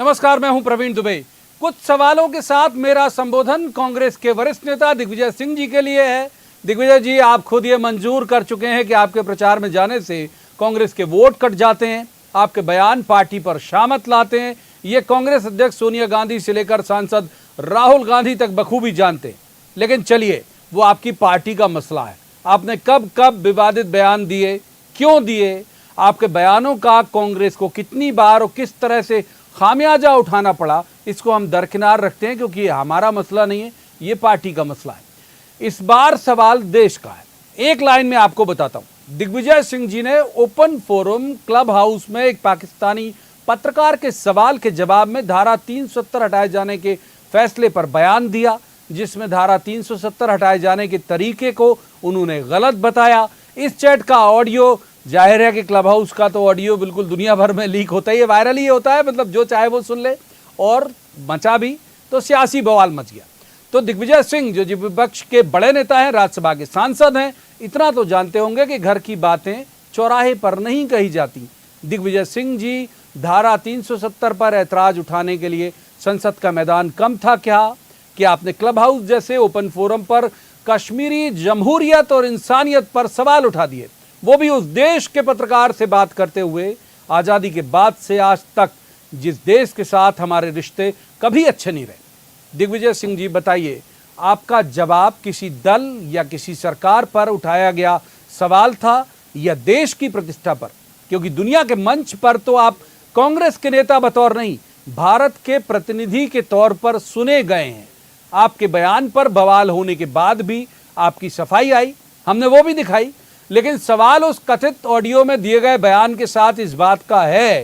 नमस्कार, मैं हूं प्रवीण दुबे। कुछ सवालों के साथ मेरा संबोधन कांग्रेस के वरिष्ठ नेता दिग्विजय सिंह जी के लिए है। दिग्विजय जी, आप खुद ये मंजूर कर चुके हैं कि आपके प्रचार में जाने से कांग्रेस के वोट कट जाते हैं, आपके बयान पार्टी पर शामत लाते हैं। ये कांग्रेस अध्यक्ष सोनिया गांधी से लेकर सांसद राहुल गांधी तक बखूबी जानते हैं। लेकिन चलिए, वो आपकी पार्टी का मसला है। आपने कब कब विवादित बयान दिए, क्यों दिए, आपके बयानों का कांग्रेस को कितनी बार और किस तरह से खामियाजा उठाना पड़ा, इसको हम दरकिनार रखते हैं, क्योंकि ये हमारा मसला नहीं है, ये पार्टी का मसला है। इस बार सवाल देश का है। एक लाइन में आपको बताता हूं। दिग्विजय सिंह जी ने ओपन फोरम क्लब हाउस में एक पाकिस्तानी पत्रकार के सवाल के जवाब में धारा 370 हटाए जाने के फैसले पर बयान दिया, जिसमें धारा 370 हटाए जाने के तरीके को उन्होंने गलत बताया। इस चैट का ऑडियो, जाहिर है कि क्लब हाउस का तो ऑडियो बिल्कुल दुनिया भर में लीक होता है, ये वायरल ही होता है, मतलब जो चाहे वो सुन ले, और मचा भी तो सियासी बवाल मच गया। तो दिग्विजय सिंह जो विपक्ष के बड़े नेता हैं, राज्यसभा के सांसद हैं, इतना तो जानते होंगे कि घर की बातें चौराहे पर नहीं कही जाती। दिग्विजय सिंह जी धारा 370 पर ऐतराज उठाने के लिए संसद का मैदान कम था क्या? कि आपने क्लब हाउस जैसे ओपन फोरम पर कश्मीरी जमहूरियत और इंसानियत पर सवाल उठा दिए, वो भी उस देश के पत्रकार से बात करते हुए आज़ादी के बाद से आज तक, जिस देश के साथ हमारे रिश्ते कभी अच्छे नहीं रहे। दिग्विजय सिंह जी, बताइए, आपका जवाब किसी दल या किसी सरकार पर उठाया गया सवाल था या देश की प्रतिष्ठा पर? क्योंकि दुनिया के मंच पर तो आप कांग्रेस के नेता बतौर नहीं, भारत के प्रतिनिधि के तौर पर सुने गए हैं। आपके बयान पर बवाल होने के बाद भी आपकी सफाई आई, हमने वो भी दिखाई। लेकिन सवाल उस कथित ऑडियो में दिए गए बयान के साथ इस बात का है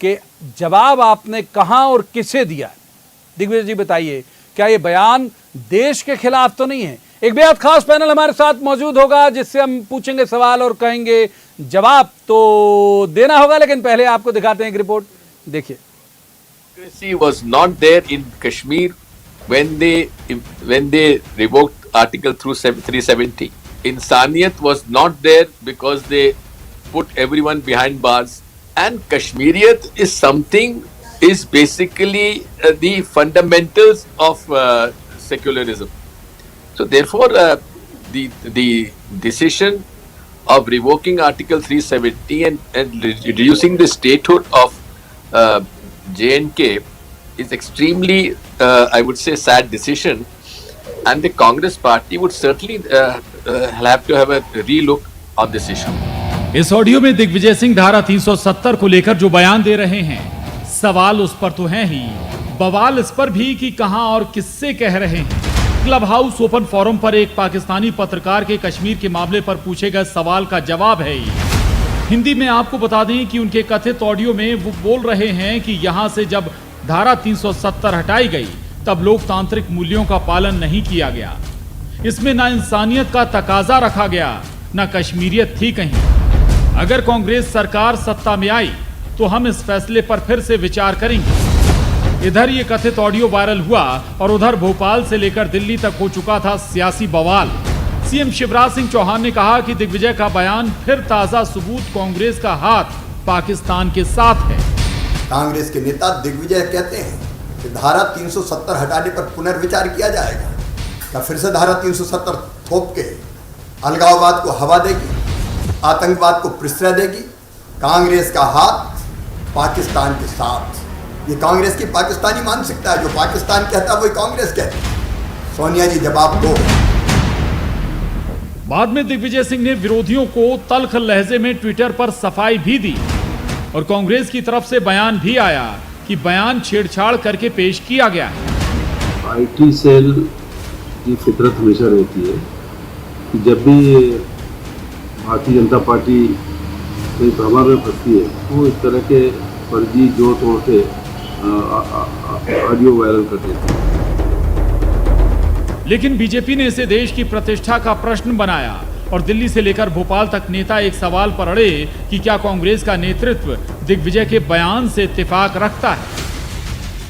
कि जवाब आपने कहां और किसे दिया है। दिग्विजय जी, बताइए, क्या ये बयान देश के खिलाफ तो नहीं है? एक बेहद खास पैनल हमारे साथ मौजूद होगा, जिससे हम पूछेंगे सवाल और कहेंगे जवाब तो देना होगा। लेकिन पहले आपको दिखाते हैं एक रिपोर्ट, देखिए। Democracy was not there in Kashmir when they revoked Article 370. Insaniyat was not there because they put everyone behind bars. And Kashmiriyat is basically the fundamentals of secularism. So therefore, the decision of revoking Article 370 and reducing the statehood of J&K is extremely, I would say, sad decision. And the Congress party would certainly have to have a relook on this issue. इस audio में दिग्विजय सिंह धारा 370 को लेकर जो बयान दे रहे हैं, सवाल उस पर तो है ही, बवाल इस पर भी कि कहां और किससे कह रहे हैं। क्लब हाउस ओपन फोरम पर एक पाकिस्तानी पत्रकार के कश्मीर के मामले पर पूछे गए सवाल का जवाब है ये। हिंदी में आपको बता दें कि उनके कथित ऑडियो में वो बोल रहे हैं कि यहां से जब धारा 370 हटाई गई तब लोकतांत्रिक मूल्यों का पालन नहीं किया गया। इसमें ना इंसानियत का तकाजा रखा गया, ना कश्मीरियत थी कहीं। अगर कांग्रेस सरकार सत्ता में आई तो हम इस फैसले पर फिर से विचार करेंगे। इधर ये कथित ऑडियो वायरल हुआ और उधर भोपाल से लेकर दिल्ली तक हो चुका था सियासी बवाल। सीएम शिवराज सिंह चौहान ने कहा कि दिग्विजय का बयान फिर ताजा सबूत कांग्रेस का हाथ पाकिस्तान के साथ है। कांग्रेस के नेता दिग्विजय कहते हैं कि धारा 370 हटाने पर पुनर्विचार किया जाएगा। क्या फिर से धारा 370 थोप के अलगाववाद को हवा देगी, आतंकवाद को प्रश्रय देगी? कांग्रेस का हाथ पाकिस्तान के साथ। ये कांग्रेस की पाकिस्तानी मानसिकता है, जो पाकिस्तान कहता है वही कांग्रेस कहती है। सोनिया जी, जवाब दो। बाद में दिग्विजय सिंह ने विरोधियों को तल्ख लहजे में ट्विटर पर सफाई भी दी और कांग्रेस की तरफ से बयान भी आया कि बयान छेड़छाड़ करके पेश किया गया है। आईटी सेल की फितरत हमेशा रहती है कि जब भी भारतीय जनता पार्टी कहीं भ्रमण में फंसती है वो इस तरह के फर्जी जोड़ तोड़ के ऑडियो वायरल कर देती है। लेकिन बीजेपी ने इसे देश की प्रतिष्ठा का प्रश्न बनाया और दिल्ली से लेकर भोपाल तक नेता एक सवाल पर अड़े कि क्या कांग्रेस का नेतृत्व दिग्विजय के बयान से इत्तेफाक रखता है।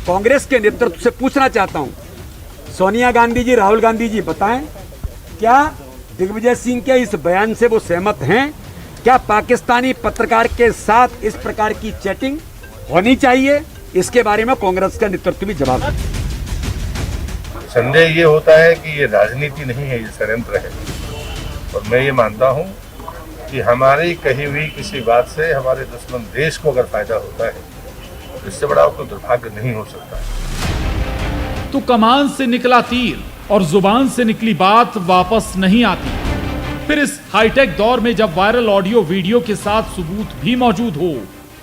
कांग्रेस के नेतृत्व से पूछना चाहता हूं, सोनिया गांधी जी, राहुल गांधी जी, बताएं, क्या दिग्विजय सिंह के इस बयान से वो सहमत हैं? क्या पाकिस्तानी पत्रकार के साथ इस प्रकार की चैटिंग होनी चाहिए इसके बारे में कांग्रेस का नेतृत्व भी जवाब दे। संदेह ये होता है कि ये राजनीति नहीं है, ये षड्यंत्र है। और मैं ये मानता हूँ कि हमारी कही हुई किसी बात से हमारे दुश्मन देश को अगर फायदा होता है तो इससे बड़ा कोई दुर्भाग्य नहीं हो सकता। तो कमान से निकला तीर और जुबान से निकली बात वापस नहीं आती। फिर इस हाईटेक दौर में जब वायरल ऑडियो वीडियो के साथ सबूत भी मौजूद हो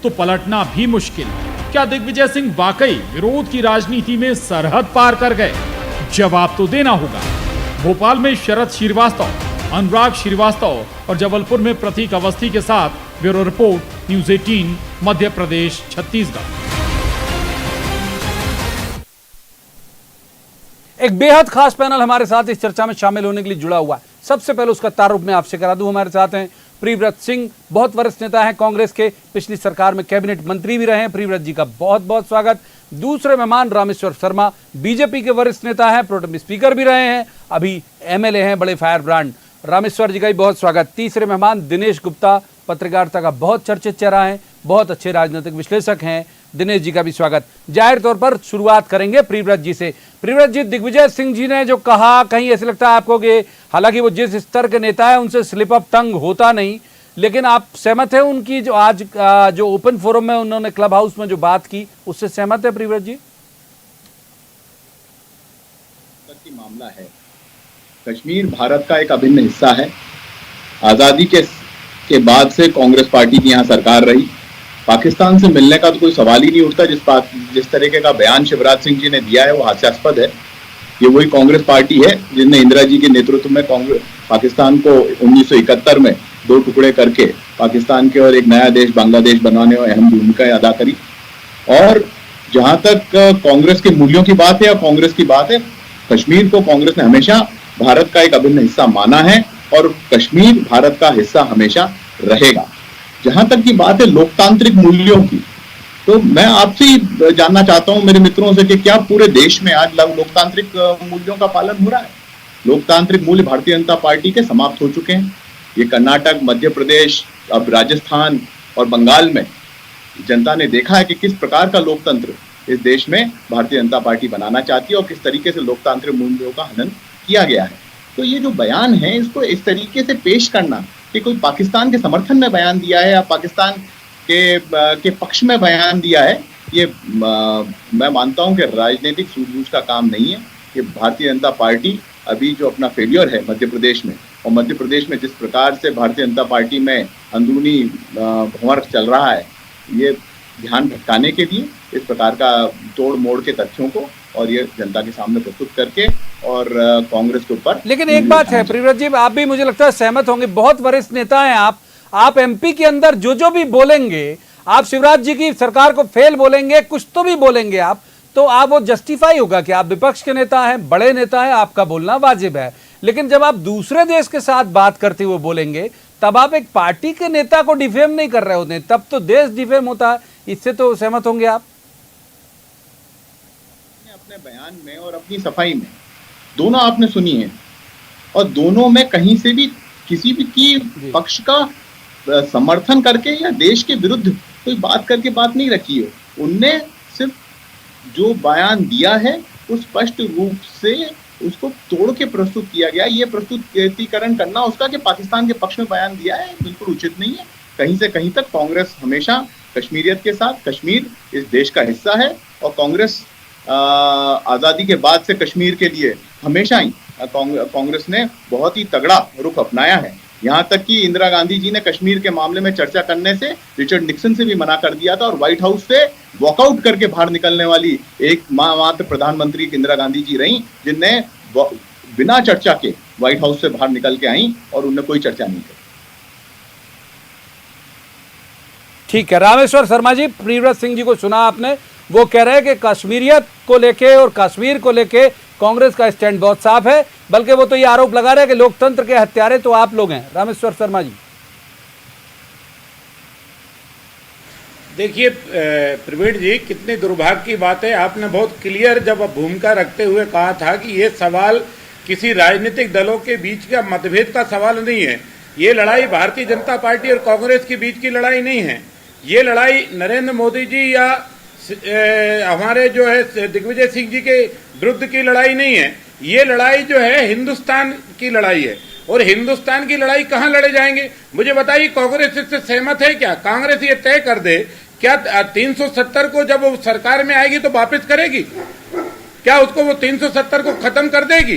तो पलटना भी मुश्किल। क्या दिग्विजय सिंह वाकई विरोध की राजनीति में सरहद पार कर गए? जवाब तो देना होगा। भोपाल में शरद श्रीवास्तव, अनुराग श्रीवास्तव और जबलपुर में प्रतीक अवस्थी के साथ bureau report, news 18, Madhya Pradesh, Chhattisgarh. एक बेहद खास पैनल हमारे साथ इस चर्चा में शामिल होने के लिए जुड़ा हुआ है। सबसे पहले उसका तारुफ मैं आपसे करा दूं। हमारे साथ हैं प्रियव्रत सिंह, बहुत वरिष्ठ नेता हैं कांग्रेस के, पिछली सरकार में कैबिनेट मंत्री भी रहे हैं। प्रियव्रत जी का बहुत बहुत स्वागत। दूसरे मेहमान रामेश्वर शर्मा, बीजेपी के वरिष्ठ नेता हैं, प्रोटेम स्पीकर भी रहे हैं, अभी एमएलए हैं, बड़े फायर ब्रांड। रामेश्वर जी का भी बहुत स्वागत। तीसरे मेहमान दिनेश गुप्ता, पत्रकारिता का बहुत चर्चित चेहरा है, बहुत अच्छे राजनीतिक विश्लेषक हैं, दिनेश जी का भी स्वागत। जाहिर तौर पर शुरुआत करेंगे प्रियव्रत जी से। प्रियव्रत जी, दिग्विजय सिंह जी ने जो कहा, कहीं ऐसे लगता है आपको कि हालांकि वो जिस स्तर के नेता है उनसे स्लिप ऑफ टंग होता नहीं, लेकिन आप सहमत हैं उनकी जो आज जो ओपन फोरम में उन्होंने क्लब हाउस में जो बात की, उससे सहमत है प्रियव्रत जी? मामला है, कश्मीर भारत का एक अभिन्न हिस्सा है। आजादी के बाद से कांग्रेस पार्टी की यहाँ सरकार रही। पाकिस्तान से मिलने का तो कोई सवाल ही नहीं उठता। जिस तरीके का बयान शिवराज सिंह जी ने दिया है वो हास्यास्पद है। ये वही कांग्रेस पार्टी है जिसने इंदिरा जी के नेतृत्व में पाकिस्तान को 1971 में दो टुकड़े करके पाकिस्तान के और एक नया देश बांग्लादेश बनाने में अहम भूमिका अदा करी। और जहां तक कांग्रेस के मूल्यों की बात है या कांग्रेस की बात है, कश्मीर को कांग्रेस ने हमेशा भारत का एक अभिन्न हिस्सा माना है और कश्मीर भारत का हिस्सा हमेशा रहेगा। जहां तक की बात है लोकतांत्रिक मूल्यों की, तो मैं आपसे जानना चाहता हूं मेरे मित्रों से कि क्या पूरे देश में आज लोकतांत्रिक मूल्यों का पालन हो रहा है? लोकतांत्रिक मूल्य भारतीय जनता पार्टी के समाप्त हो चुके हैं। ये कर्नाटक, मध्य प्रदेश, अब राजस्थान और बंगाल में जनता ने देखा है कि किस प्रकार का लोकतंत्र इस देश में भारतीय जनता पार्टी बनाना चाहती है और किस तरीके से लोकतांत्रिक मूल्यों का हनन किया गया है। तो ये जो बयान है इसको इस तरीके से पेश करना कि कोई पाकिस्तान के समर्थन में बयान दिया है या पाकिस्तान के पक्ष में बयान दिया है, ये मैं मानता हूं कि राजनीतिक सूझबूझ का काम नहीं है। ये भारतीय जनता पार्टी अभी जो अपना फेलियर है मध्य प्रदेश में, और मध्य प्रदेश में जिस प्रकार से भारतीय जनता पार्टी में अंदरूनी भंवर चल रहा है, ये ध्यान भटकाने के लिए इस प्रकार का तोड़ मोड़ के तथ्यों को और ये जनता के सामने प्रस्तुत करके और कांग्रेस के ऊपर। लेकिन एक बात है प्रियव्रत जी, आप भी मुझे लगता है सहमत होंगे, बहुत वरिष्ठ नेता हैं आप एमपी के अंदर जो भी बोलेंगे, आप शिवराज जी की सरकार को फेल बोलेंगे, कुछ तो भी बोलेंगे आप, तो आप वो जस्टिफाई होगा कि आप विपक्ष के नेता हैं, बड़े नेता हैं, आपका बोलना वाजिब है। लेकिन जब आप दूसरे देश के साथ बात करते हुए बोलेंगे, तब आप एक पार्टी के नेता को डिफेम नहीं कर रहे होते, तब तो देश डिफेम होता है। इससे तो सहमत होंगे आप? अपने बयान में और अपनी सफाई में दोनों आपने सुनी है और दोनों में कहीं से भी किसी भी की पक्ष का समर्थन करके या देश के विरुद्ध कोई बात करके बात नहीं रखी है। उनने सिर्फ जो बयान दिया है वो स्पष्ट रूप से उसको तोड़ के प्रस्तुत किया गया। ये प्रस्तुतिकरण करना उसका कि पाकिस्तान के पक्ष में बयान दिया है बिल्कुल उचित नहीं है। कहीं से कहीं तक कांग्रेस हमेशा कश्मीरियत के साथ, कश्मीर इस देश का हिस्सा है और कांग्रेस आज़ादी के बाद से कश्मीर के लिए हमेशा ही कांग्रेस ने बहुत ही तगड़ा रुख अपनाया है। यहाँ तक कि इंदिरा गांधी जी ने कश्मीर के मामले में चर्चा करने से रिचर्ड निक्सन से भी मना कर दिया था और व्हाइट हाउस से वॉकआउट करके बाहर निकलने वाली एक मात्र प्रधानमंत्री इंदिरा गांधी जी रही जिनने बिना चर्चा के व्हाइट हाउस से बाहर निकल के आई और उनने कोई चर्चा नहीं की। ठीक है, रामेश्वर शर्मा जी, प्रियव्रत सिंह जी को सुना आपने, वो कह रहे हैं कि कश्मीरियत को लेके और कश्मीर को लेके कांग्रेस का स्टैंड बहुत साफ है, बल्कि वो तो ये आरोप लगा रहे हैं कि लोकतंत्र के हत्यारे तो आप लोग हैं। रामेश्वर शर्मा जी, देखिए प्रवीण जी, कितनी दुर्भाग्य की बात है। आपने बहुत क्लियर जब भूमिका रखते हुए कहा था कि ये सवाल किसी राजनीतिक दलों के बीच का मतभेद का सवाल नहीं है। ये लड़ाई भारतीय जनता पार्टी और कांग्रेस के बीच की लड़ाई नहीं है। ये लड़ाई नरेंद्र मोदी जी या हमारे जो है दिग्विजय सिंह जी के विरुद्ध की लड़ाई नहीं है, ये लड़ाई जो है हिंदुस्तान की लड़ाई है। और हिंदुस्तान की लड़ाई कहां लड़े जाएंगे? मुझे बताइए, कांग्रेस इससे सहमत है क्या? कांग्रेस ये तय कर दे क्या 370 को जब वो सरकार में आएगी तो वापस करेगी क्या? उसको वो 370 को खत्म कर देगी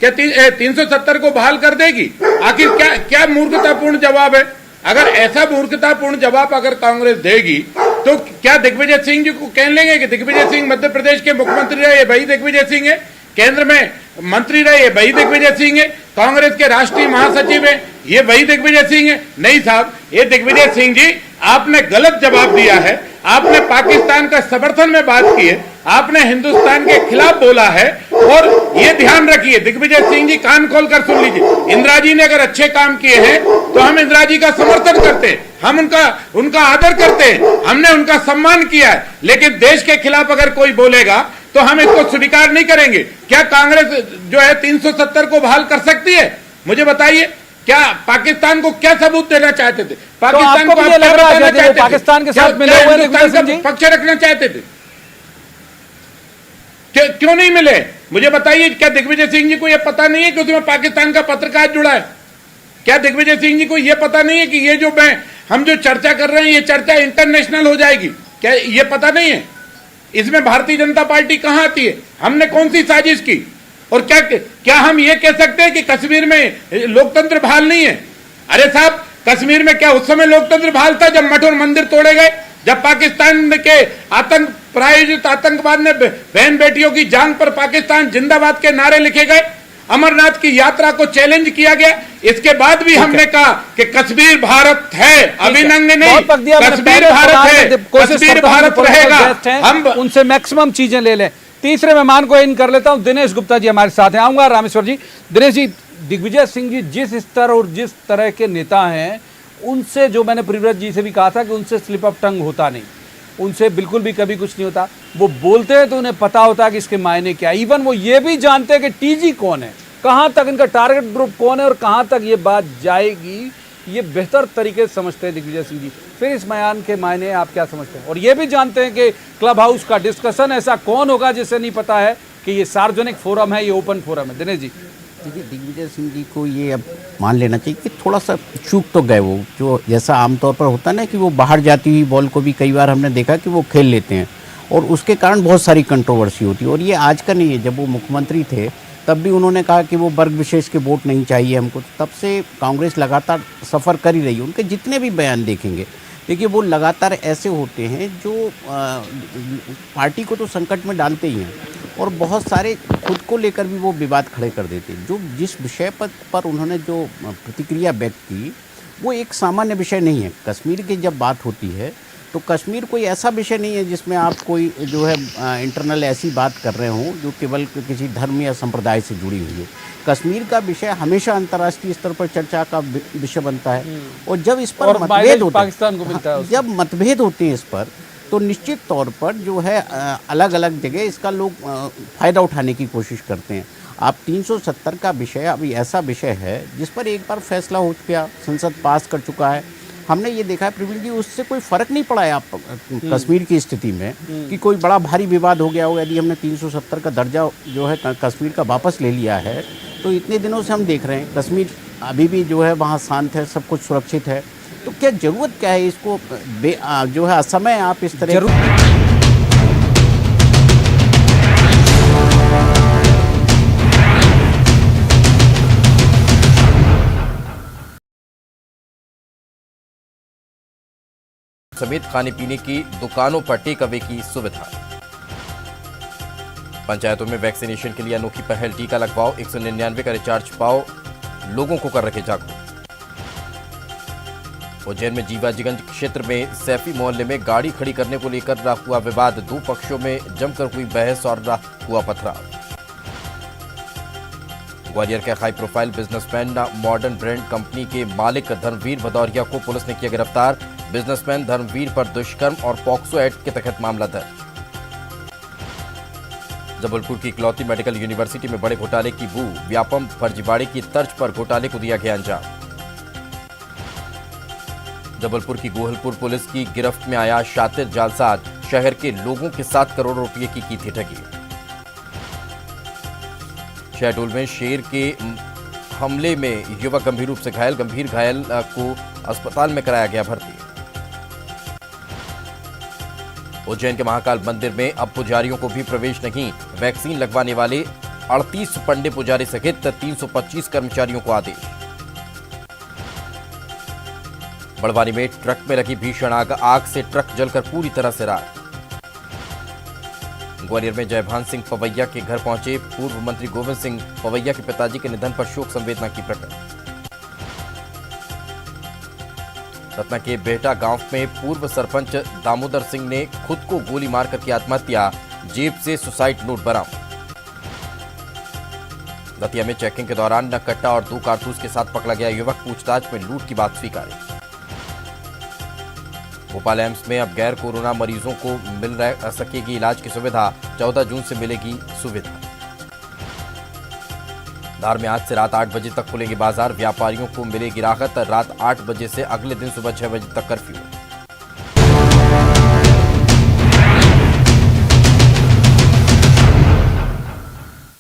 क्या? 370 को बहाल कर देगी? आखिर क्या क्या मूर्खतापूर्ण जवाब है? अगर ऐसा मूर्खतापूर्ण जवाब अगर कांग्रेस देगी तो क्या दिग्विजय सिंह जी को कह लेंगे कि दिग्विजय सिंह मध्य प्रदेश के मुख्यमंत्री रहे, वही दिग्विजय सिंह है, केंद्र में मंत्री रहे, वही दिग्विजय सिंह है, कांग्रेस के राष्ट्रीय महासचिव है, ये वही दिग्विजय सिंह है? नहीं साहब, ये दिग्विजय सिंह जी आपने गलत जवाब दिया है। आपने पाकिस्तान का समर्थन में बात की है, आपने हिंदुस्तान के खिलाफ बोला है। और ये ध्यान रखिए दिग्विजय सिंह जी, कान खोल कर सुन लीजिए, इंदिरा जी ने अगर अच्छे काम किए हैं तो हम इंदिरा जी का समर्थन करते हैं, हम उनका आदर करते हैं, हमने उनका सम्मान किया है। लेकिन देश के खिलाफ अगर कोई बोलेगा तो हम इसको स्वीकार नहीं करेंगे। क्या कांग्रेस जो है 370 को बहाल कर सकती है? मुझे बताइए, क्या पाकिस्तान को क्या सबूत देना चाहते थे? पाकिस्तान को आप क्या बताना चाहते थे? पाकिस्तान के साथ मिले हुए दिग्विजय सिंह जी पक्ष रखना चाहते थे? क्यों नहीं मिले? मुझे बताइए, क्या दिग्विजय सिंह जी को यह पता नहीं है कि उसमें पाकिस्तान का पत्रकार जुड़ा है? क्या दिग्विजय सिंह जी को यह पता नहीं है कि ये जो हम जो चर्चा कर रहे हैं ये चर्चा इंटरनेशनल हो जाएगी? क्या ये पता नहीं है? इसमें भारतीय जनता पार्टी कहां आती है? हमने कौन सी साजिश की? और क्या हम ये कह सकते हैं कि कश्मीर में लोकतंत्र बहाल नहीं है? अरे साहब, कश्मीर में क्या उस समय लोकतंत्र बहाल था जब मठ और मंदिर तोड़े गए, जब पाकिस्तान के प्रायोजित आतंकवाद ने बहन बेटियों की जान पर पाकिस्तान जिंदाबाद के नारे लिखे गए, अमरनाथ की यात्रा को चैलेंज किया गया? इसके बाद भी हमने कहा कि कश्मीर भारत है, अभिनंग नहीं, कश्मीर भारत है, कश्मीर भारत रहेगा। हम उनसे मैक्सिमम चीजें ले लें। तीसरे मेहमान को इन कर लेता हूं, दिनेश गुप्ता जी हमारे साथ हैं। आऊंगा रामेश्वर जी। दिनेश जी, दिग्विजय सिंह जी जिस स्तर और जिस तरह के नेता हैं, उनसे जो मैंने प्रिव्रत जी से भी कहा था कि उनसे स्लिप ऑफ टंग होता नहीं, उनसे बिल्कुल भी कभी कुछ नहीं होता। वो बोलते हैं तो उन्हें पता होता है कि इसके मायने क्या है। इवन वो ये भी जानते हैं कि टीजी कौन है, कहां तक इनका टारगेट ग्रुप कौन है और कहां तक ये बात जाएगी, ये बेहतर तरीके से समझते हैं दिग्विजय सिंह जी। फिर इस बयान के मायने आप क्या समझते हैं? और ये भी जानते हैं कि क्लब हाउस का डिस्कशन ऐसा कौन होगा जिसे नहीं पता है कि ये सार्वजनिक फोरम है, ये ओपन फोरम है। दिनेश जी, देखिए, दिग्विजय सिंह जी को ये अब मान लेना चाहिए कि थोड़ा सा चूक तो गए वो, जो जैसा आमतौर पर होता है ना कि वो बाहर जाती हुई बॉल को भी कई बार हमने देखा कि वो खेल लेते हैं और उसके कारण बहुत सारी कंट्रोवर्सी होती है। और ये आज का नहीं है, जब वो मुख्यमंत्री थे तब भी उन्होंने कहा कि वो वर्ग विशेष के वोट नहीं चाहिए हमको। तब से कांग्रेस लगातार सफ़र कर ही रही है। उनके जितने भी बयान देखेंगे, देखिए वो लगातार ऐसे होते हैं जो पार्टी को तो संकट में डालते ही हैं और बहुत सारे खुद को लेकर भी वो विवाद खड़े कर देते हैं। जो जिस विषय पर उन्होंने जो प्रतिक्रिया व्यक्त की वो एक सामान्य विषय नहीं है। कश्मीर की जब बात होती है तो कश्मीर कोई ऐसा विषय नहीं है जिसमें आप कोई जो है इंटरनल ऐसी बात कर रहे हों जो केवल किसी धर्म या संप्रदाय से जुड़ी हुई हो। कश्मीर का विषय हमेशा अंतर्राष्ट्रीय स्तर पर चर्चा का विषय बनता है और जब इस पर मतभेद होते पाकिस्तान को मिलता है, जब मतभेद होते हैं इस पर, तो निश्चित तौर पर जो है अलग अलग जगह इसका लोग फ़ायदा उठाने की कोशिश करते हैं। आप 370 का विषय अभी ऐसा विषय है जिस पर एक बार फैसला हो चुका, संसद पास कर चुका है। हमने ये देखा है प्रवीण जी, उससे कोई फ़र्क नहीं पड़ा है आप कश्मीर की स्थिति में कि कोई बड़ा भारी विवाद हो गया हो। यदि हमने 370 का दर्जा जो है कश्मीर का वापस ले लिया है तो इतने दिनों से हम देख रहे हैं कश्मीर अभी भी जो है वहाँ शांत है, सब कुछ सुरक्षित है। तो क्या ज़रूरत क्या है इसको जो है असमय आप इस तरह समेत खाने पीने की दुकानों पर टेक अवे की सुविधा। पंचायतों में वैक्सीनेशन के लिए अनोखी पहल, टीका लगवाओ, 199 का रिचार्ज पाओ, लोगों को कर रखे जागरूक। उज्जैन में जीवाजीगंज क्षेत्र में सैफी मोहल्ले में गाड़ी खड़ी करने को लेकर हुआ विवाद, दो पक्षों में जमकर हुई बहस और हुआ पथराव। ग्वालियर के high profile businessman modern brand company के मालिक धर्मवीर भदौरिया को पुलिस ने किया गिरफ्तार। बिजनेसमैन धर्मवीर पर दुष्कर्म और पॉक्सो एक्ट के तहत मामला दर्ज। जबलपुर की इकलौती मेडिकल यूनिवर्सिटी में बड़े घोटाले की बू, व्यापम फर्जीवाड़े की तर्ज पर घोटाले को दिया गया अंजाम। जबलपुर की गोहलपुर पुलिस की गिरफ्त में आया शातिर जालसाज, शहर के लोगों के 7 करोड़ रुपए की थी ठगी। शहडोल में शेर के हमले में युवक गंभीर रूप से घायल, गंभीर घायल को अस्पताल में कराया गया भर्ती। उज्जैन के महाकाल मंदिर में अब पुजारियों को भी प्रवेश नहीं, वैक्सीन लगवाने वाले 38 पंडित पुजारी सहित 325 कर्मचारियों को आदेश। बड़वानी में ट्रक में लगी भीषण आग से ट्रक जलकर पूरी तरह से राख। ग्वालियर में जयभान सिंह पवैया के घर पहुंचे पूर्व मंत्री गोविंद सिंह पवैया के पिताजी के निधन पर शोक संवेदना की प्रकट। सतना के बेहटा गांव में पूर्व सरपंच दामोदर सिंह ने खुद को गोली मारकर की आत्महत्या, जेब से सुसाइड नोट बरामद। दतिया में चेकिंग के दौरान नकट्टा और 2 कारतूस के साथ पकड़ा गया युवक, पूछताछ में लूट की बात स्वीकारी। भोपाल एम्स में अब गैर कोरोना मरीजों को मिल सकेगी इलाज की सुविधा, 14 जून से मिलेगी सुविधा। धार में आज से रात 8 बजे तक खुलेंगे बाजार, व्यापारियों को मिलेगी राहत, रात 8 बजे से अगले दिन सुबह 6 बजे तक कर्फ्यू।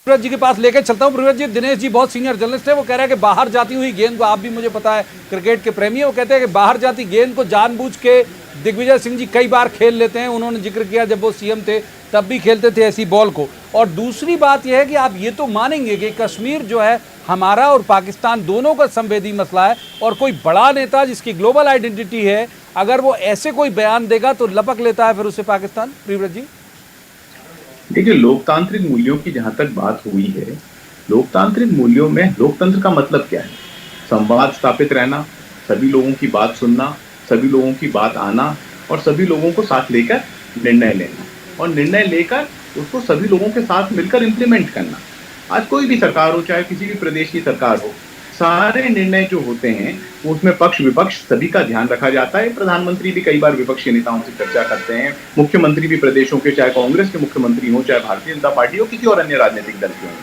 पृथ्वीराज जी के पास लेकर चलता हूं। पृथ्वीराज जी, दिनेश जी बहुत सीनियर जर्नलिस्ट है, वो कह रहे हैं कि बाहर जाती हुई गेंद को, आप भी मुझे पता है क्रिकेट के प्रेमी है, वो कहते हैं कि बाहर जाती गेंद को जानबूझ के दिग्विजय सिंह जी कई बार खेल लेते हैं। उन्होंने जिक्र किया जब वो सीएम थे तब भी खेलते थे ऐसी बॉल को। और दूसरी बात यह है कि आप ये तो मानेंगे कि कश्मीर जो है हमारा और पाकिस्तान दोनों का संवेदी मसला है, और कोई बड़ा नेता जिसकी ग्लोबल आइडेंटिटी है अगर वो ऐसे कोई बयान देगा तो लपक लेता है फिर उसे पाकिस्तान। पृथ्वीराज जी, देखिए, लोकतांत्रिक मूल्यों की जहां तक बात हुई है, लोकतांत्रिक मूल्यों में लोकतंत्र का मतलब क्या है? संवाद स्थापित रहना, सभी लोगों की बात सुनना, सभी लोगों की बात आना और सभी लोगों को साथ लेकर निर्णय लेना, और निर्णय लेकर उसको सभी लोगों के साथ मिलकर इम्प्लीमेंट करना। आज कोई भी सरकार हो, चाहे किसी भी प्रदेश की सरकार हो, सारे निर्णय जो होते हैं उसमें पक्ष विपक्ष सभी का ध्यान रखा जाता है। प्रधानमंत्री भी कई बार विपक्षी नेताओं से चर्चा करते हैं, मुख्यमंत्री भी प्रदेशों के, चाहे कांग्रेस के मुख्यमंत्री हो, चाहे भारतीय जनता पार्टी हो, किसी और अन्य राजनीतिक दल के हो,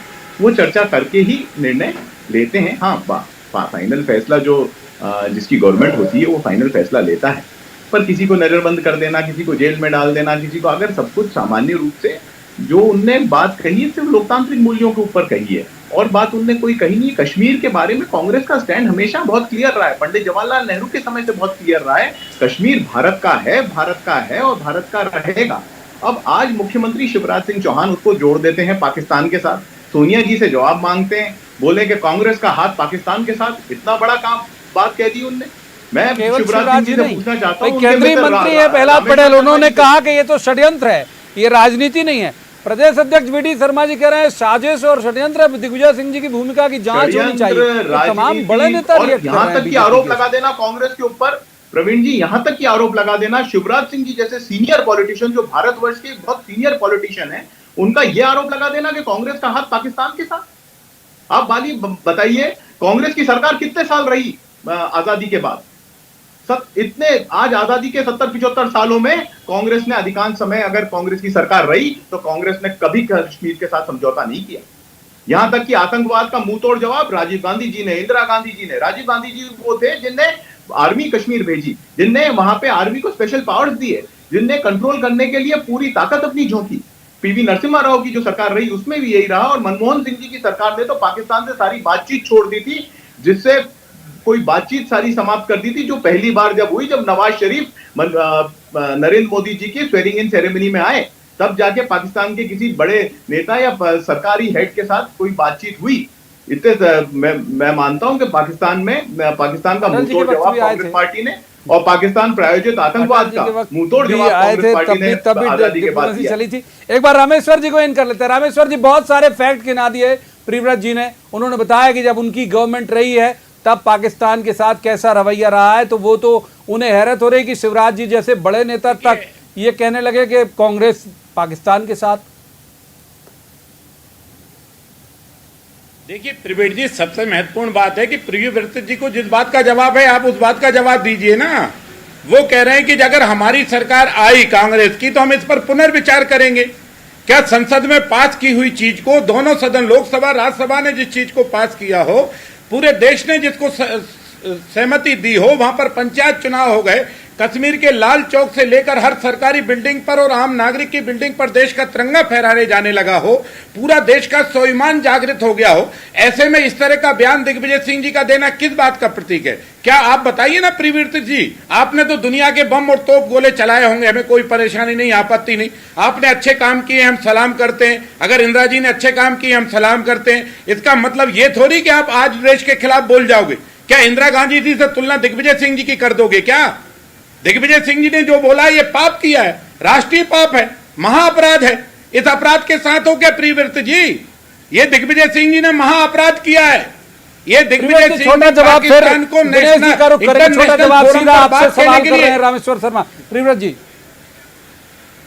वो चर्चा करके ही निर्णय लेते हैं। हाँ, फाइनल फैसला जो जिसकी गवर्नमेंट होती है वो फाइनल फैसला लेता है, पर किसी को नजरबंद कर देना, किसी को जेल में डाल देना, किसी को, अगर सब कुछ सामान्य रूप से जो उनने बात कही है सिर्फ लोकतांत्रिक मूल्यों के ऊपर कही है, और बात उनने कोई कही नहीं। कश्मीर के बारे में कांग्रेस का स्टैंड हमेशा बहुत क्लियर रहा है, पंडित जवाहरलाल नेहरू के समय से बहुत क्लियर रहा है। कश्मीर भारत का है और भारत का रहेगा। अब आज मुख्यमंत्री शिवराज सिंह चौहान उसको जोड़ देते हैं पाकिस्तान के साथ, सोनिया जी से जवाब मांगते हैं, बोले कि कांग्रेस का हाथ पाकिस्तान के साथ, इतना बड़ा काम बात कह दी उनने। मैं शिवराज जी से पूछना चाहता हूं, केंद्रीय मंत्री है प्रहलाद पटेल, उन्होंने कहा कि ये तो षड्यंत्र है, ये राजनीति नहीं है। प्रदेश अध्यक्ष वीडी शर्मा जी कह रहे हैं साजिश और षड्यंत्र, दिग्विजय सिंह जी की भूमिका की जांच होनी चाहिए। तो तमाम बड़े नेता यहाँ तक की आरोप लगा देना कांग्रेस के ऊपर, प्रवीण जी, यहाँ तक की आरोप लगा देना शिवराज सिंह जी जैसे सीनियर पॉलिटिशियन, जो भारतवर्ष के बहुत सीनियर पॉलिटिशियन है, उनका यह आरोप लगा देना कि कांग्रेस का हाथ पाकिस्तान के साथ। आप बाली बताइए, कांग्रेस की सरकार कितने साल रही आजादी के बाद? इतने, आज आजादी के 70-75 सालों में कांग्रेस ने अधिकांश समय, अगर कांग्रेस की सरकार रही तो कांग्रेस ने कभी कश्मीर के साथ समझौता नहीं किया। यहां तक कि आतंकवाद का मुंहतोड़ जवाब राजीव गांधी जी ने, इंदिरा गांधी जी ने, राजीव गांधी जी वो थे जिनने आर्मी कश्मीर भेजी, जिनने वहां पे आर्मी को स्पेशल पावर्स दिए, जिनने कंट्रोल करने के लिए पूरी ताकत अपनी झोंकी। पीवी नरसिम्हा राव की जो सरकार रही उसमें भी यही रहा, और मनमोहन सिंह जी की सरकार ने तो पाकिस्तान से सारी बातचीत छोड़ दी थी, जिससे कोई बातचीत सारी समाप्त कर दी थी। जो पहली बार जब हुई, जब नवाज शरीफ नरेंद्र मोदी जी की स्वेरिंग इन सेरेमनी में आए, तब जाके पाकिस्तान के किसी बड़े नेता या सरकारी हेड के साथ कोई बातचीत हुई। इतने मैं मानता हूं कि पाकिस्तान का मुंहतोड़ जवाब कांग्रेस पार्टी ने, और पाकिस्तान प्रायोजित आतंकवाद का मुंहतोड़ जवाब कांग्रेस पार्टी ने आजादी के बाद दिया। चली थी। एक बार रामेश्वर जी को इन कर लेते हैं। रामेश्वर जी, बहुत सारे फैक्ट गिना दिए पृथ्वीराज जी ने। उन्होंने बताया कि जब उनकी गवर्नमेंट रही है तब पाकिस्तान के साथ कैसा रवैया रहा है, तो वो तो उन्हें हैरत हो रही कि शिवराज जी जैसे बड़े नेता तक ये कहने लगे कि कांग्रेस पाकिस्तान के साथ। देखिए त्रिवेदी जी, सबसे महत्वपूर्ण बात है कि प्रियव्रत जी को जिस बात का जवाब है आप उस बात का जवाब दीजिए ना। वो कह रहे हैं कि अगर हमारी सरकार आई कांग्रेस की तो हम इस पर पुनर्विचार करेंगे। क्या संसद में पास की हुई चीज को, दोनों सदन, लोकसभा राज्यसभा ने जिस चीज को पास किया हो, पूरे देश ने जिसको सहमति दी हो, वहां पर पंचायत चुनाव हो गए, कश्मीर के लाल चौक से लेकर हर सरकारी बिल्डिंग पर और आम नागरिक की बिल्डिंग पर देश का तिरंगा फहराने जाने लगा हो, पूरा देश का स्वाभिमान जागृत हो गया हो, ऐसे में इस तरह का बयान दिग्विजय सिंह जी का देना किस बात का प्रतीक है? क्या आप बताइए ना प्रियव्रत जी, आपने तो दुनिया के बम और तोप गोले चलाए होंगे, हमें कोई परेशानी नहीं, आपत्ति नहीं, आपने अच्छे काम किए, हम सलाम करते हैं। अगर इंदिरा जी ने अच्छे काम किए, हम सलाम करते हैं। इसका मतलब ये थोड़ी कि आप आज देश के खिलाफ बोल जाओगे। क्या इंदिरा गांधी जी से तुलना दिग्विजय सिंह जी की कर दोगे क्या? दिग्विजय सिंह जी ने जो बोला ये पाप किया है, राष्ट्रीय पाप है, महाअपराध है। इस अपराध के साथ हो क्या प्रियव्रत जी? ये दिग्विजय सिंह जी ने महाअपराध किया है। ये दिग्विजय सिंह छोटा जवाब फिर पाकिस्तान को दिनेश जी का रुख करेंगे, छोटा जवाब सीधा आपसे सवाल कर रहे हैं रामेश्वर शर्मा। प्रियव्रत जी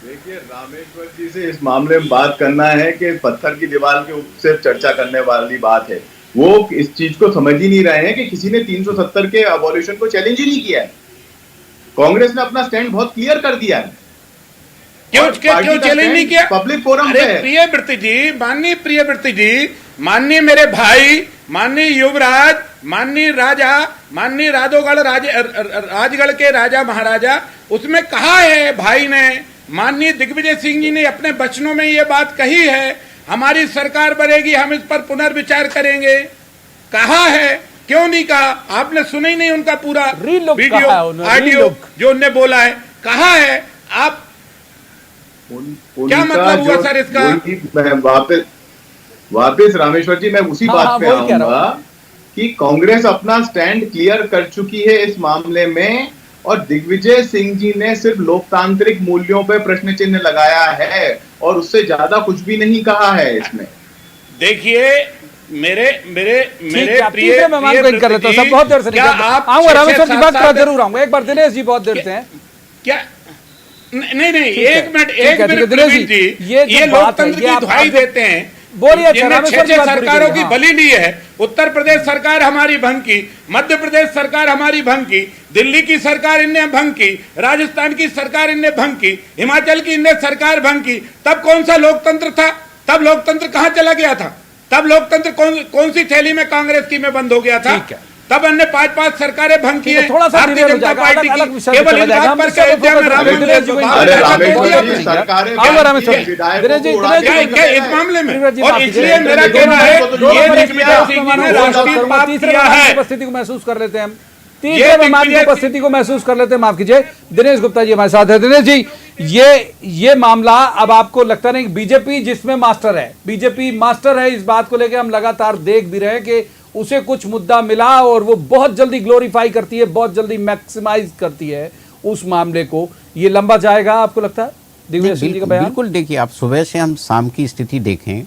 देखिए, रामेश्वर जी से इस मामले में बात करना है कि पत्थर की दीवार के ऊपर सिर्फ चर्चा करने वाली बात है। वो इस चीज को समझ ही नहीं रहे हैं कि किसी ने 370 के अबॉलिशन को चैलेंज ही नहीं किया है। कांग्रेस ने अपना स्टैंड बहुत क्लियर कर दिया है। क्यों चैलेंज नहीं किया? पब्लिक फोरम पे है। प्रियव्रत जी, माननीय प्रियव्रत जी, माननीय मेरे भाई, माननीय युवराज, माननीय राजा, माननीय राजगढ़ के राजा महाराजा, उसमें कहा है भाई ने, माननीय दिग्विजय सिंह जी ने अपने वचनों में ये बात कही है, हमारी सरकार बनेगी, हम इस पर पुनर्विचार करेंगे। कहा है, क्यों नहीं कहा? आपने सुना ही नहीं उनका पूरा वीडियो ऑडियो जो उनने बोला है। कहा है आप, क्या मतलब हुआ सर इसका? वापस रामेश्वर जी मैं उसी बात पे आऊंगा कि कांग्रेस अपना स्टैंड क्लियर कर चुकी है इस मामले में, और दिग्विजय सिंह जी ने सिर्फ लोकतांत्रिक मूल्यों पे प्रश्न चिन्ह लगाया है और उससे ज्यादा कुछ भी नहीं कहा है इसमें। देखिए मेरे प्रिय मेहमान को कर लेता हूं, सब बहुत देर से आऊंगा रामेश्वर जी, बात करा जरूर आऊंगा एक बार। दिनेश जी बहुत देर से हैं क्या? नहीं एक मिनट दिनेश जी, ये लोकतंत्र की दुहाई देते हैं, बोलिए। छह सरकारों की बलि ली है। उत्तर प्रदेश सरकार हमारी भंग की, मध्य प्रदेश सरकार हमारी भंग की, दिल्ली की सरकार इनने भंग की, राजस्थान की सरकार इनने भंग की, हिमाचल की इनने सरकार भंग की। तब कौन सा लोकतंत्र था? तब लोकतंत्र कहां चला गया था? तब लोकतंत्र कौन सी थैली में कांग्रेस की में बंद हो गया था? तब हमने 5 सरकारें भंग की है। थोड़ा सा भारतीय जनता पार्टी की केवल इस बात पर अयोध्या में राम मंदिर इस मामले में, और इसलिए मेरा कहना है ये दिग्विजय सिंह जी ने राष्ट्रीय पाप किया है। उपस्थिति को महसूस कर लेते हैं हम, तीसरे मेहमान की उपस्थिति को महसूस कर लेते हैं। माफ कीजिए, दिनेश गुप्ता जी हमारे साथ है। दिनेश जी, ये मामला अब आपको लगता नहीं बीजेपी जिसमें मास्टर है, बीजेपी मास्टर है, इस बात को लेकर हम लगातार देख भी रहे हैं कि उसे कुछ मुद्दा मिला और वो बहुत जल्दी ग्लोरीफाई करती है, बहुत जल्दी मैक्सिमाइज करती है उस मामले को। ये लंबा जाएगा आपको लगता है दिग्विजय सिंह जी का बयान? बिल्कुल, देखिए आप सुबह से हम शाम की स्थिति देखें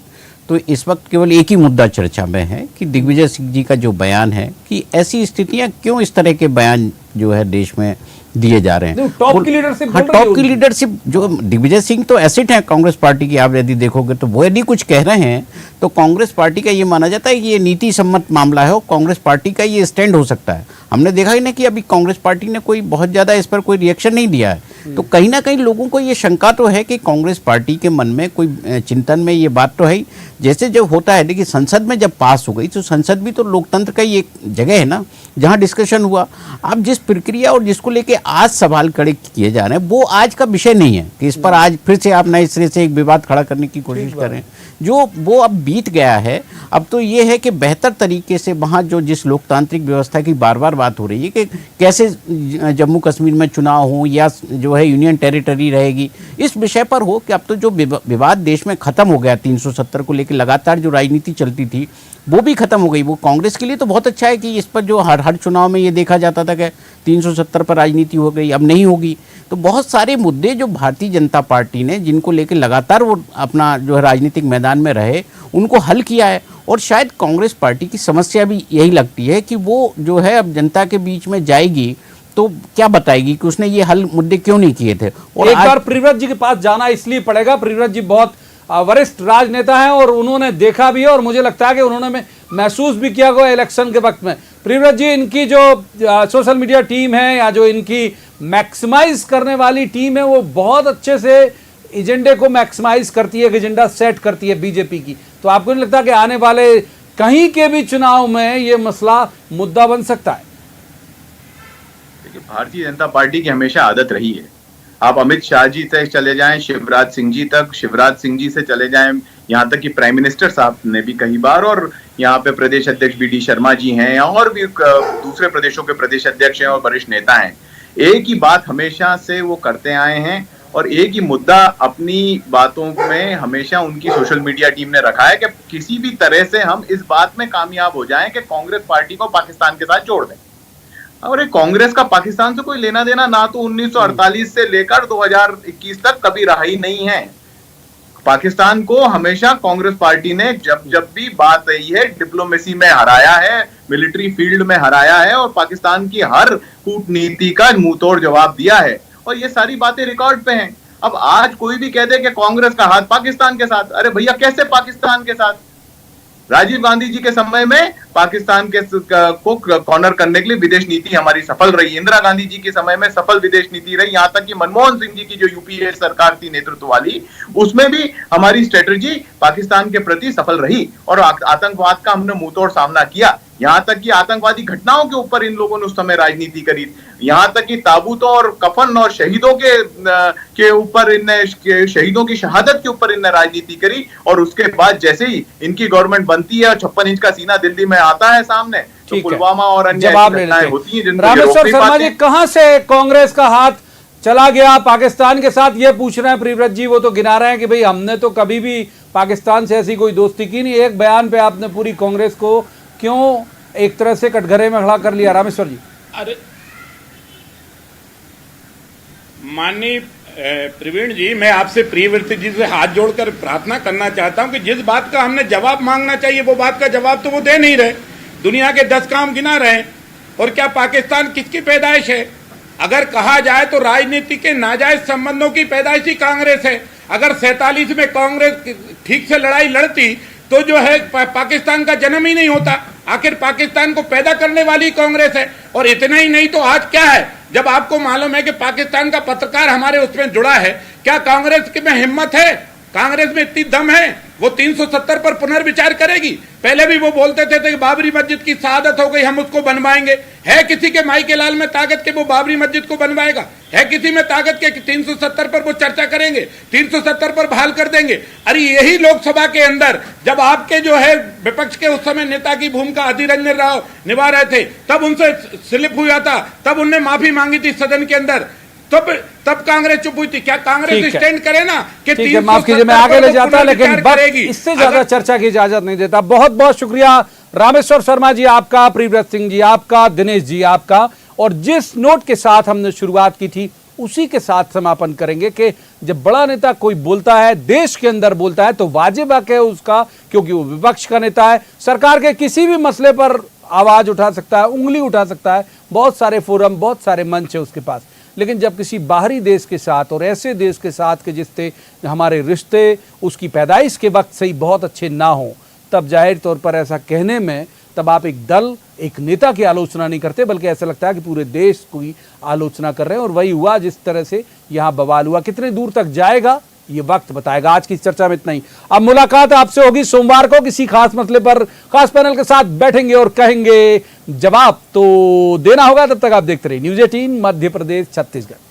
तो इस वक्त केवल एक ही मुद्दा चर्चा में है कि दिग्विजय सिंह जी का जो बयान है कि ऐसी स्थितियां क्यों इस तरह के बयान जो है देश में दिए जा रहे हैं। टॉप की लीडरशिप, हाँ, टॉप की लीडरशिप जो दिग्विजय सिंह तो एसेट है कांग्रेस पार्टी की। आप यदि देखोगे तो वो यदि कुछ कह रहे हैं तो कांग्रेस पार्टी का ये माना जाता है कि ये नीति सम्मत मामला है और कांग्रेस पार्टी का ये स्टैंड हो सकता है। हमने देखा ही ना कि अभी कांग्रेस पार्टी ने कोई बहुत ज्यादा इस पर कोई रिएक्शन नहीं दिया है। तो कहीं ना कहीं लोगों को ये शंका तो है कि कांग्रेस पार्टी के मन में कोई चिंतन में ये बात तो है। जैसे जब होता है देखिए, संसद में जब पास हो गई तो संसद भी तो लोकतंत्र का ही एक जगह है ना जहां डिस्कशन हुआ। अब जिस प्रक्रिया और जिसको लेके आज सवाल खड़े किए जा रहे हैं वो आज का विषय नहीं है कि इस पर आज फिर से आप नए सिरे से एक विवाद खड़ा करने की कोशिश कर रहे हैं। जो वो अब बीत गया है, अब तो ये है कि बेहतर तरीके से वहाँ जो जिस लोकतांत्रिक व्यवस्था की बार बार बात हो रही है कि कैसे जम्मू कश्मीर में चुनाव हो या जो है यूनियन टेरिटरी रहेगी, इस विषय पर हो कि अब तो जो विवाद देश में खत्म हो गया 370 को लेकर लगातार जो राजनीति चलती थी वो भी खत्म हो गई। वो कांग्रेस के लिए तो बहुत अच्छा है कि इस पर जो हर चुनाव में ये देखा जाता था कि 370 पर राजनीति हो गई, अब नहीं होगी। तो बहुत सारे मुद्दे जो भारतीय जनता पार्टी ने जिनको लेकर लगातार वो अपना जो है राजनीतिक मैदान में रहे उनको हल किया है। और शायद कांग्रेस पार्टी की समस्या भी यही लगती है कि वो जो है अब जनता के बीच में जाएगी तो क्या बताएगी कि उसने ये हल मुद्दे क्यों नहीं किए थे। और एक बार प्रियव्रत जी के पास जाना इसलिए पड़ेगा, प्रियव्रत जी बहुत वरिष्ठ राजनेता हैं और उन्होंने देखा भी है और मुझे लगता है कि उन्होंने महसूस भी किया होगा इलेक्शन के वक्त में। प्रियव्रत जी, इनकी जो सोशल मीडिया टीम है या जो इनकी मैक्सिमाइज करने वाली टीम है वो बहुत अच्छे से एजेंडे को मैक्सिमाइज करती है, एजेंडा सेट करती है बीजेपी की। तो आपको नहीं लगता कि आने वाले कहीं के भी चुनाव में ये मसला मुद्दा बन सकता है? देखिए, भारतीय जनता पार्टी की हमेशा आदत रही है, आप अमित शाह जी से चले जाएं, शिवराज सिंह जी तक, शिवराज सिंह जी से चले जाएं, यहाँ तक कि प्राइम मिनिस्टर साहब ने भी कई बार, और यहाँ पे प्रदेश अध्यक्ष BD शर्मा जी हैं, और भी दूसरे प्रदेशों के प्रदेश अध्यक्ष हैं और वरिष्ठ नेता हैं, एक ही बात हमेशा से वो करते आए हैं और एक ही मुद्दा अपनी बातों में हमेशा उनकी सोशल मीडिया टीम ने रखा है कि किसी भी तरह से हम इस बात में कामयाब हो जाएं कि कांग्रेस पार्टी को पाकिस्तान के साथ जोड़ दें। और कांग्रेस का पाकिस्तान से कोई लेना देना ना तो 1948 से लेकर 2021 तक कभी रहा ही नहीं है। पाकिस्तान को हमेशा कांग्रेस पार्टी ने जब भी बात आई है डिप्लोमेसी में हराया है, मिलिट्री फील्ड में हराया है, और पाकिस्तान की हर कूटनीति का मुंहतोड़ जवाब दिया है, और ये सारी बातें रिकॉर्ड पे हैं। अब आज कोई भी कह दे कि कांग्रेस का हाथ पाकिस्तान के साथ, अरे भैया कैसे पाकिस्तान के साथ? राजीव गांधी जी के समय में पाकिस्तान को कॉर्नर करने के लिए विदेश नीति हमारी सफल रही, इंदिरा गांधी जी के समय में सफल विदेश नीति रही, यहां तक कि मनमोहन सिंह जी की जो यूपीए सरकार थी नेतृत्व वाली, उसमें भी हमारी स्ट्रेटजी पाकिस्तान के प्रति सफल रही और आतंकवाद का हमने मुंहतोड़ सामना किया। यहां तक कि आतंकवादी घटनाओं के ऊपर इन लोगों ने उस समय राजनीति करी, यहां तक कि ताबूतों और कफन और शहीदों के ऊपर इनने, शहीदों की शहादत के ऊपर इनने राजनीति करी, और उसके बाद जैसे ही इनकी गवर्नमेंट बनती है, 56 इंच का सीना दिल्ली में आता है सामने, तो पुलवामा और अन्य घटनाएं होती हैं जिनको रामेश्वर शर्मा जी, कहां से कांग्रेस का हाथ चला गया पाकिस्तान के साथ, ये पूछ रहे हैं प्रियव्रत जी। वो तो गिना रहे हैं कि भाई हमने तो कभी भी पाकिस्तान से ऐसी कोई दोस्ती की नहीं। एक बयान पे आपने पूरी कांग्रेस को क्यों एक तरह से कटघरे में खड़ा कर लिया, रामेश्वर जी? अरे माननीय प्रवीण जी, मैं आपसे प्रियव्रत जी से हाथ जोड़कर प्रार्थना करना चाहता हूं कि जिस बात का हमने जवाब मांगना चाहिए वो बात का जवाब तो वो दे नहीं रहे। दुनिया के 10 काम गिना रहे, और क्या पाकिस्तान किसकी पैदाइश है? अगर कहा जाए तो राजनीति के नाजायज संबंधों की पैदाइश ही कांग्रेस है। अगर 47 में कांग्रेस ठीक से लड़ाई लड़ती तो जो है पाकिस्तान का जन्म ही नहीं होता। आखिर पाकिस्तान को पैदा करने वाली कांग्रेस है। और इतना ही नहीं तो आज क्या है, जब आपको मालूम है कि पाकिस्तान का पत्रकार हमारे उसमें जुड़ा है, क्या कांग्रेस में हिम्मत है, कांग्रेस में इतनी दम है वो 370 पर पुनर्विचार करेगी? पहले भी वो बोलते थे कि बाबरी मस्जिद की शहादत हो गई, हम उसको बनवाएंगे। है किसी के माई के लाल में ताकत के वो बाबरी मस्जिद को बनवाएगा? है किसी में ताकत के 370 पर वो चर्चा करेंगे, 370 पर बहाल कर देंगे? अरे यही लोकसभा के अंदर जब आपके जो है विपक्ष के उस समय नेता की भूमिका अधीर रंजन राव निभा रहे थे, तब उनसे स्लिप हुआ था, तब उनने माफी मांगी थी सदन के अंदर, तब कांग्रेस चुप हुई थी। क्या कांग्रेस स्टैंड करे ना कि माफ कीजिए, मैं आगे ले जाता, लेकिन इससे ज्यादा चर्चा की इजाजत नहीं देता। बहुत बहुत शुक्रिया रामेश्वर शर्मा जी आपका, प्रियव्रत सिंह जी आपका, दिनेश जी आपका। और जिस नोट के साथ हमने शुरुआत की थी उसी के साथ समापन करेंगे कि जब बड़ा नेता कोई बोलता है, देश के अंदर बोलता है, तो वाजिब हक है उसका, क्योंकि वो विपक्ष का नेता है, सरकार के किसी भी मसले पर आवाज उठा सकता है, उंगली उठा सकता है, बहुत सारे फोरम, बहुत सारे मंच है उसके पास। लेकिन जब किसी बाहरी देश के साथ और ऐसे देश के साथ के जिससे हमारे रिश्ते उसकी पैदाइश के वक्त से ही बहुत अच्छे ना हो, तब जाहिर तौर पर ऐसा कहने में तब आप एक दल, एक नेता की आलोचना नहीं करते, बल्कि ऐसा लगता है कि पूरे देश की आलोचना कर रहे हैं। और वही हुआ जिस तरह से यहाँ बवाल हुआ। कितने दूर तक जाएगा ये वक्त बताएगा। आज की चर्चा में इतना ही। अब मुलाकात आपसे होगी सोमवार को किसी खास मसले पर, खास पैनल के साथ बैठेंगे और कहेंगे, जवाब तो देना होगा। तब तक आप देखते रहिए न्यूज़ 18 मध्य प्रदेश छत्तीसगढ़।